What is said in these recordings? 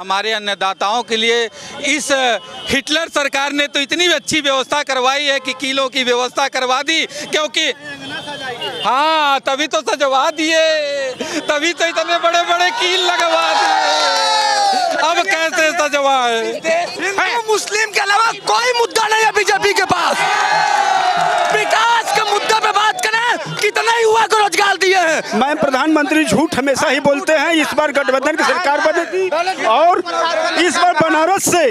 हमारे अन्नदाताओं के लिए इस हिटलर सरकार ने तो इतनी अच्छी व्यवस्था करवाई है कि किलो की व्यवस्था करवा दी, क्योंकि हाँ तभी तो सजवा दिए, तभी तो इतने बड़े बड़े कील लगवा दिए। अब कैसे सजवाए? हिंदू मुस्लिम के अलावा कोई मुद्दा नहीं है बीजेपी के पास। विकास के मुद्दे पे बात करें, कितना युवा को रोजगार दिए हैं। मैं प्रधानमंत्री झूठ हमेशा ही बोलते हैं। इस बार गठबंधन की सरकार बनेगी और इस बार बनारस से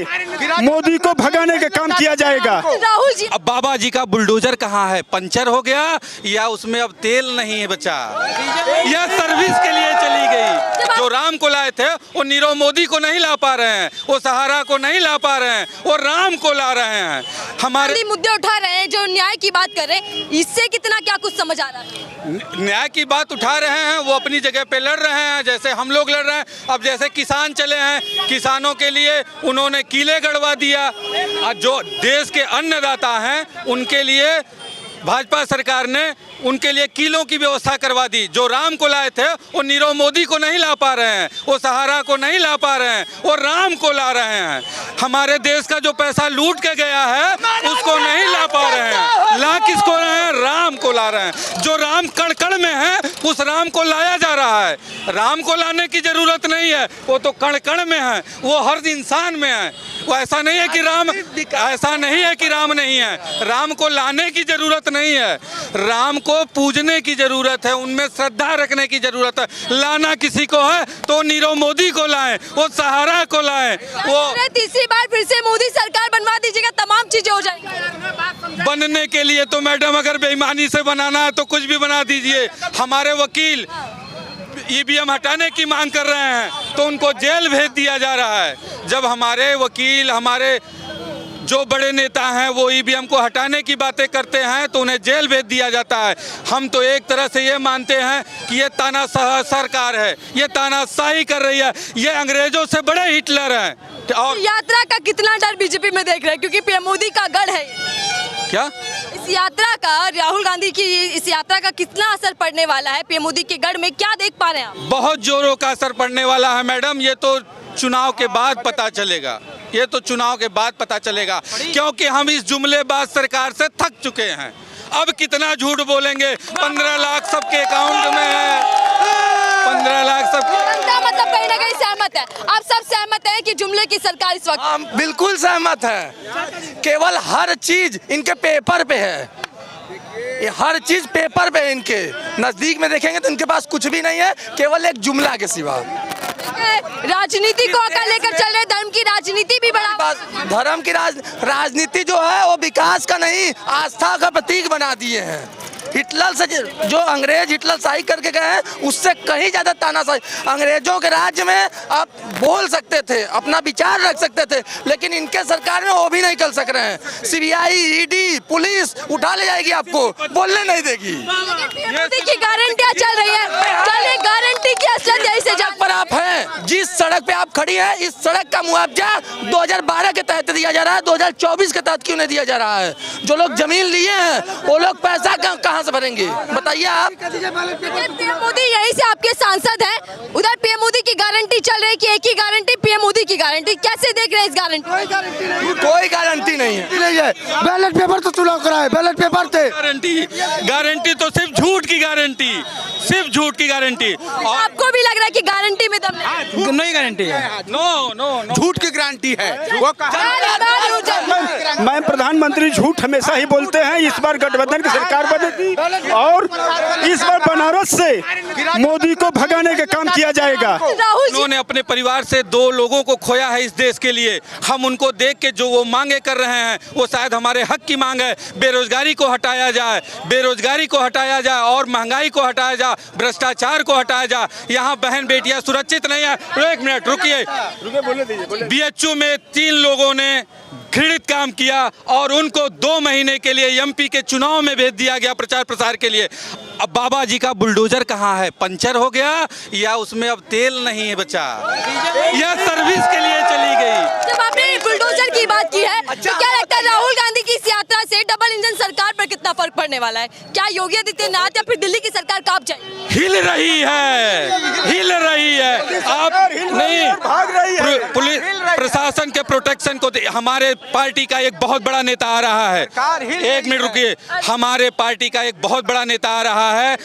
मोदी को भगाने का काम किया जाएगा। राहुल जी, अब बाबा जी का बुलडोजर कहाँ है? पंचर हो गया या उसमें अब तेल नहीं है बचा? यह सर्विस के लिए चली गई। जो राम को लाए थे वो नीरव मोदी को नहीं ला पा रहे हैं, वो सहारा को नहीं ला पा रहे हैं, वो राम को ला रहे हैं। हमारे मुद्दे उठा रहे हैं, जो न्याय की बात कर रहे हैं, इससे कितना क्या कुछ समझ आ रहा है? न्याय की बात उठा रहे हैं, वो अपनी जगह पे लड़ रहे हैं जैसे हम लोग लड़ रहे हैं। अब जैसे किसान चले हैं, किसानों के लिए उन्होंने किले गड़वा दिया। और जो देश के अन्नदाता हैं उनके लिए भाजपा सरकार ने उनके लिए किलों की व्यवस्था करवा दी। जो राम को लाए थे वो नीरव मोदी को नहीं ला पा रहे हैं, वो सहारा को नहीं ला पा रहे हैं, वो राम को ला रहे हैं। हमारे देश का जो पैसा लूट के गया है उसको नहीं ला पा रहे हैं। ला किसको रहे हैं? राम को ला रहे हैं। जो राम कण कण में है उस राम को लाया जा रहा है। राम को लाने की जरूरत नहीं है, वो तो कण कण में है, वो हर इंसान में है। वो ऐसा नहीं है कि राम नहीं है। राम को लाने की जरूरत नहीं है, राम को पूजने की जरूरत है, उनमें श्रद्धा रखने की जरूरत है। लाना किसी को है तो नीरव मोदी को लाएं, वो सहारा को लाएं। वो तीसरी बार फिर से मोदी सरकार बनवा दीजिएगा, तमाम चीजें हो जाएंगी। बनने के लिए तो मैडम अगर बेईमानी से बनाना है तो कुछ भी बना दीजिए। हमारे वकील ईवीएम हटाने की मांग कर रहे हैं तो उनको जेल भेज दिया जा रहा है। जब हमारे वकील, हमारे जो बड़े नेता हैं वो ईवीएम को हटाने की बातें करते हैं तो उन्हें जेल भेज दिया जाता है। हम तो एक तरह से ये मानते हैं कि ये तानाशाह सरकार है, ये तानाशाही कर रही है, ये अंग्रेजों से बड़े हिटलर हैं। और यात्रा का कितना डर बीजेपी में देख रहे हैं, क्योंकि पीएम मोदी का गढ़ है क्या इस यात्रा का, राहुल गांधी की इस यात्रा का कितना असर पड़ने वाला है पीएम मोदी के गढ़ में, क्या देख पा रहे हैं आप? बहुत जोरों का असर पड़ने वाला है मैडम। ये तो चुनाव के बाद पता चलेगा, ये तो चुनाव के बाद पता चलेगा, क्योंकि हम इस जुमलेबाज सरकार से थक चुके हैं। अब कितना झूठ बोलेंगे? 15 लाख सबके अकाउंट में है, 15 लाख सब। मतलब कहीं ना कहीं सहमत है, आप सब सहमत हैं कि जुमले की सरकार इस वक्त? हम बिल्कुल सहमत है। केवल हर चीज इनके पेपर पे है, ये हर चीज पेपर पे है। इनके नजदीक में देखेंगे तो इनके पास कुछ भी नहीं है, केवल एक जुमला के सिवा। राजनीति को आकर लेकर चल रहे, धर्म की राजनीति भी बड़ा। धर्म की राजनीति जो है वो विकास का नहीं, आस्था का प्रतीक बना दिए हैं। हिटलर से जो अंग्रेज हिटलर शाही करके गए हैं उससे कहीं ज्यादा तानाशाही। अंग्रेजों के राज्य में आप बोल सकते थे, अपना विचार रख सकते थे, लेकिन इनके सरकार में वो भी नहीं कर सक रहे हैं। सीबीआई, ईडी, पुलिस उठा ले जाएगी, आपको बोलने नहीं देगी। मोदी की गारंटियां चल रही है, चलिए गारंटी की असलियत यही से जब पर आप हैं, जिस सड़क पे आप खड़ी हैं, इस सड़क का मुआवजा 2012 के तहत दिया जा रहा है, 2024 के तहत क्यों नहीं दिया जा रहा है? जो लोग जमीन लिए हैं वो लोग पैसा कहाँ से भरेंगे, बताइए आप। पीएम मोदी यही से आपके सांसद हैं, उधर पीएम मोदी की गारंटी चल रही है कि एक ही गारंटी, पीएम मोदी की गारंटी, कैसे देख रहे हैं इस गारंटी? कोई गारंटी नहीं है। बैलेट पेपर तो चुनाव कराए, बैलेट पेपर थे। गारंटी तो सिर्फ झूठ की गारंटी, सिर्फ झूठ की गारंटी। और आपको भी लग रहा है कि गारंटी में दम नहीं गारंटी है, नो झूठ की गारंटी है। मैं प्रधानमंत्री झूठ हमेशा ही बोलते हैं। इस बार गठबंधन की सरकार बनेगी और इस बार बनारस से मोदी को भगाने का काम किया जाएगा। उन्होंने अपने परिवार से 2 लोगों को खोया है इस देश के लिए। हम उनको देख के जो वो मांगे कर रहे हैं वो शायद हमारे हक की मांग है। बेरोजगारी को हटाया जाए, बेरोजगारी को हटाया जाए और महंगाई को हटाया जाए, भ्रष्टाचार को हटाया जाए। यहाँ बहन बेटियां सुरक्षित नहीं है। 1 मिनट रुकिए। बीएचयू में 3 लोगों ने घृणित काम किया और उनको 2 महीने के लिए एमपी के चुनाव में भेज दिया गया प्रचार प्रसार के लिए। अब बाबा जी का बुलडोजर कहाँ है? पंचर हो गया या उसमें अब तेल नहीं है बचा? यह सर्विस के लिए चली गई। जब आपने बुलडोजर की बात की है तो क्या लगता है राहुल गांधी की इस यात्रा से डबल इंजन सरकार पर कितना कितना फर्क पड़ने वाला है? क्या योगी आदित्यनाथ या फिर दिल्ली की सरकार कांप जाएगी? हिल रही है आप नहीं भाग रही है। पुलिस प्रशासन के प्रोटेक्शन को हमारे पार्टी का एक बहुत बड़ा नेता आ रहा है। एक मिनट रुकिए, हमारे पार्टी का एक बहुत बड़ा नेता आ रहा है।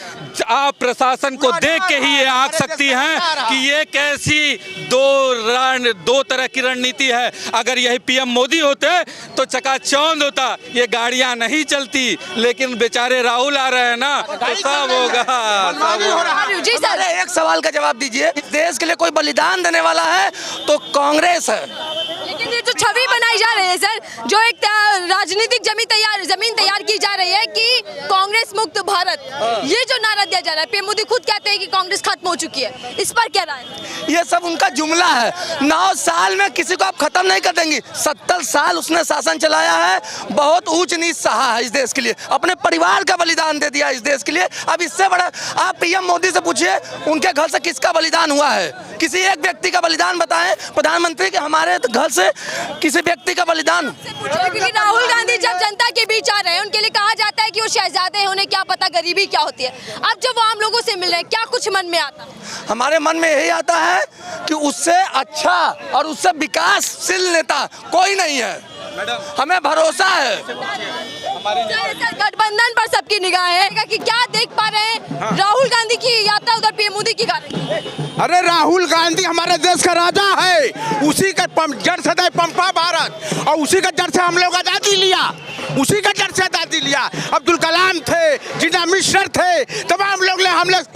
आप प्रशासन को देख के ही ये आंक सकती हैं कि ये कैसी दो तरह की रणनीति है। अगर यही पीएम मोदी होते तो चकाचौंध होता, ये गाड़ियां नहीं चलती, लेकिन बेचारे राहुल आ रहे हैं ना, तो सब होगा। जी सर, एक सवाल का जवाब दीजिए, इस देश के लिए कोई बलिदान देने वाला है तो कांग्रेस है। लेकिन ये जो छवि बनाई जा रही है सर, जो एक राजनीतिक जमीन तैयार की जा रही है कि कांग्रेस मुक्त भारत, ये जो नारा दिया जा रहा है, पीएम मोदी खुद कहते हैं कि कांग्रेस खत्म हो चुकी है, इस पर क्या राय है? ये सब उनका जुमला है। 9 साल में किसी को आप खत्म नहीं कर देंगी। 70 साल उसने शासन चलाया है, बहुत ऊंच नीच सहा है इस देश के लिए, अपने परिवार का बलिदान दे दिया इस देश के लिए। अब इससे बड़ा आप पीएम मोदी से पूछिए, उनके घर से किसका बलिदान हुआ है? किसी एक व्यक्ति का बलिदान बताएं। प्रधानमंत्री के हमारे घर से किसी व्यक्ति का बलिदान? क्योंकि राहुल गांधी जब जनता के बीच आ रहे हैं, उनके लिए कहा जाता है कि वो शहजादे हैं, उन्हें क्या पता गरीबी क्या होती है। अब जब वो आम लोगों से मिल रहे हैं, क्या कुछ मन में आता है? हमारे मन में यही आता है कि उससे अच्छा और उससे विकासशील नेता कोई नहीं है, हमें भरोसा है। गठबंधन पर सबकी निगाह है कि क्या देख पा रहे हैं राहुल गांधी की यात्रा, उधर पीएम मोदी की गारंटी। अरे राहुल गांधी हमारे देश का राजा है, उसी का जड़ से है पंपा भारत, और उसी का जड़ से हम लोग आजादी लिया, उसी का जड़ से आजादी लिया। अब्दुल कलाम थे, जिन्ना मिश्र थे, तमाम लोग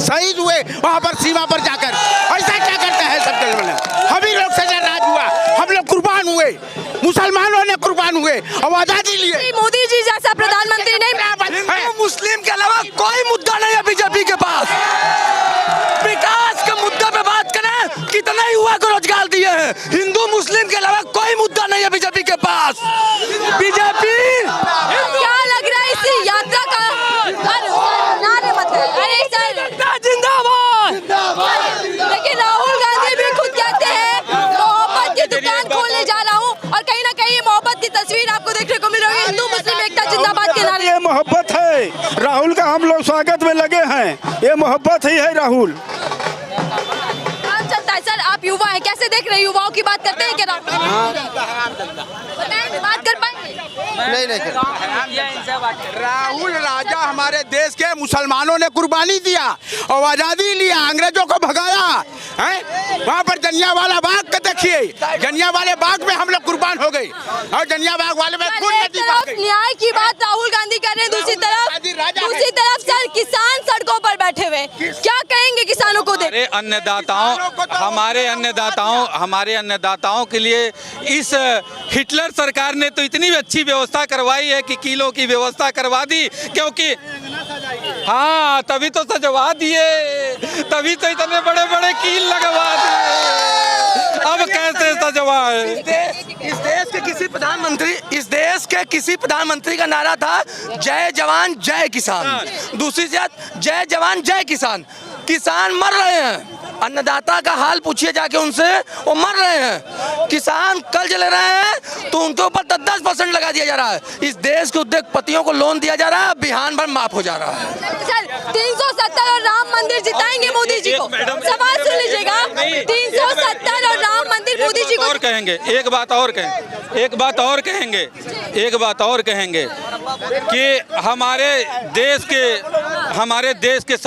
शहीद हुए वहाँ पर सीमा पर जाकर। ऐसा क्या करते हैं सब लोग? हम ही लोग से राज हुआ, हम लोग कुर्बान हुए, मुसलमानों ने कुर्बान हुए और आजादी लिए। मोदी जी जैसा प्रधानमंत्री नहीं, हिंदू मुस्लिम के अलावा कोई मुद्दा नहीं है बीजेपी के पास। विकास के मुद्दे पे बात करें, कितने युवा को रोजगार दिए हैं। हिंदू मुस्लिम के अलावा कोई मुद्दा नहीं है बीजेपी के पास। बीजेपी क्या लग रहा है इस यात्रा का? नारे मत करें। अरे सर जिंदाबाद। लेकिन राहुल गांधी भी खुद कहते हैं मोहब्बत की दुकान खोलने जा रहा हूँ, और कहीं ना कहीं ये मोहब्बत की तस्वीर आपको देखने को मिल रही है। हिंदू मुस्लिम एकता जिंदाबाद के नारे। ये मोहब्बत है, राहुल का हम लोग स्वागत में लगे हैं, ये मोहब्बत ही है राहुल। काम चलता है सर, आप युवा हैं, कैसे देख रहे हैं? युवाओं की बात करते हैं क्या बात कर पाएंगे? नहीं राहुल राजा हमारे देश के मुसलमानों ने कुर्बानी दिया और आजादी लिया, अंग्रेजों को भगाया है। वहाँ पर जलियांवाला बाग का देखिए, जलियांवाले बाग में हम लोग कुर्बान हो गए, और जलियांवाला बाग में खून नदी बह गई। न्याय की बात राहुल गांधी कर रहे हैं, दूसरी तरफ सर किसान सड़कों पर बैठे हुए, क्या कहेंगे किसानों को? हमारे अन्नदाताओं के लिए इस हिटलर सरकार ने तो इतनी अच्छी व्यवस्था करवाई है कि किलो की व्यवस्था करवा दी, क्योंकि हाँ तभी तो सजवा दिए, तभी तो इतने बड़े बड़े कील लगवा दिए। अब कैसे सजवाए? इस देश के किसी प्रधानमंत्री का नारा था जय जवान जय किसान, दूसरी जय जवान जय किसान। किसान मर रहे हैं, अन्नदाता का हाल पूछिए जाके उनसे, वो मर रहे हैं। किसान कर्ज ले रहे हैं तो उनके ऊपर 10% लगा दिया जा रहा है। इस देश के उद्योगपतियों को लोन दिया जा रहा है, बिहान भर माफ हो जा रहा है। सर 370 और राम मंदिर जिताएंगे मोदी जी को, सवाल सुन लीजिएगा। 370 और राम मंदिर मोदी जी को और कहेंगे, एक बात और कहेंगे कि हमारे देश के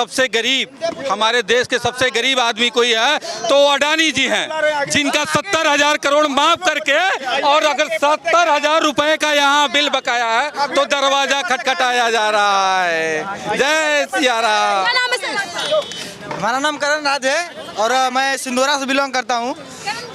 सबसे गरीब आदमी कोई है तो अडानी जी हैं, जिनका 70,000 करोड़ माफ करके, और अगर 70,000 रुपए का यहाँ बिल बकाया है तो दरवाजा खटखटाया जा रहा है। जय सिया राम। क्या नाम है सर? हमारा नाम करण राज है और मैं सिंदूरा से बिलोंग करता हूँ।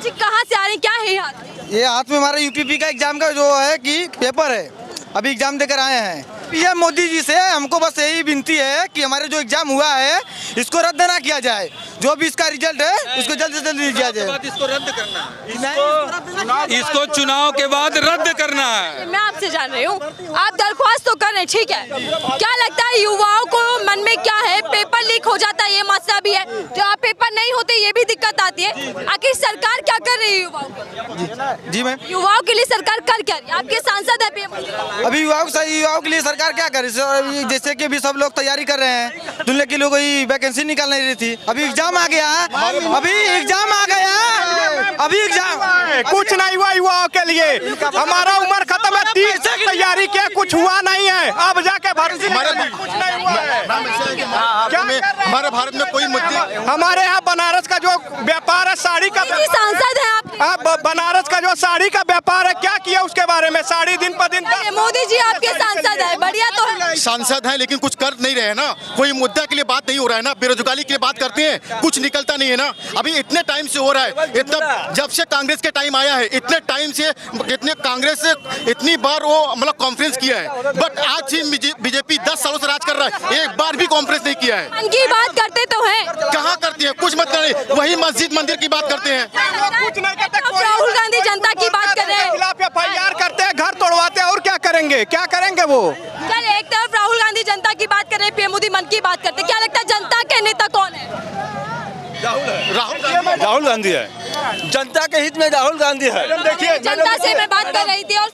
जी कहाँ से आ रहे हैं, क्या है हाथ? ये हाथ में हमारा यूपीपी का एग्जाम का जो है कि पेपर है, अभी एग्जाम देकर आए हैं। पीएम मोदी जी से हमको बस यही विनती है कि हमारे जो एग्जाम हुआ है इसको रद्द ना किया जाए, जो भी इसका रिजल्ट है इसको जल्द से जल्द दिया जाए। इसको रद्द करना है, इसको चुनाव के बाद रद्द करना है। मैं आपसे जान रही हूँ, आप दरख्वास्त तो कर रहे हैं, ठीक है, क्या लगता है युवाओं को मन में क्या है? पेपर पेपर लीक हो जाता है, ये मसला भी है। जो पेपर नहीं होते ये भी दिक्कत आती है। आखिर सरकार क्या कर रही है युवाओं को? जी मैम, युवाओं के लिए सरकार कर क्या रही है? आपके सांसद है PM मोदी। अभी युवाओं के लिए सरकार क्या करे? जैसे कि अभी सब लोग तैयारी कर रहे हैं, दुनिया के लोग कोई वैकेंसी निकाल नहीं रही थी, अभी एग्जाम आ गया, अभी एग्जाम आ गया, अभी एग्जाम कुछ नहीं हुआ युवाओं के लिए। हमारा उम्र खत्म है, 30 से तैयारी किया, कुछ हुआ नहीं है। अब जाके भर्ती कुछ नहीं हुआ है। हमारे भारत में कोई मुद्दे, हमारे यहाँ बनारस का जो व्यापार है साड़ी का, सांसद है आप। बनारस का जो साड़ी का व्यापार है, क्या किया उसके बारे में? साड़ी दिन पर दिन मोदी जी आपके सांसद है, बढ़िया तो है। सांसद हैं लेकिन कुछ कर नहीं रहे हैं ना। कोई मुद्दा के लिए बात नहीं हो रहा है ना। बेरोजगारी के लिए बात करते हैं, कुछ निकलता नहीं है ना। अभी इतने टाइम से हो रहा है, इतना जब से कांग्रेस के टाइम आया है, इतने टाइम से इतने कांग्रेस से इतनी बार वो मतलब कॉन्फ्रेंस किया है, बट आज ही बीजेपी 10 सालों से राज कर रहा है, एक बार भी कॉन्फ्रेंस नहीं किया है। मन की बात करते तो हैं। कहाँ करते हैं? कुछ मत करें, वही मस्जिद मंदिर की बात करते हैं। कुछ नहीं करते। राहुल गांधी जनता की बात कर रहे हैं, खिलाफ FIR करते हैं, घर तोड़वाते हैं, और क्या करेंगे? क्या करेंगे वो? चल एक तरफ राहुल गांधी जनता की बात कर रहे हैं, PM मोदी मन की बात करते हैं। क्या लगता है जनता के नेता कौन है? राहुल राहुल गांधी है, जनता के हित में राहुल गांधी है। देखिए जनता से मैं बात कर रही थी और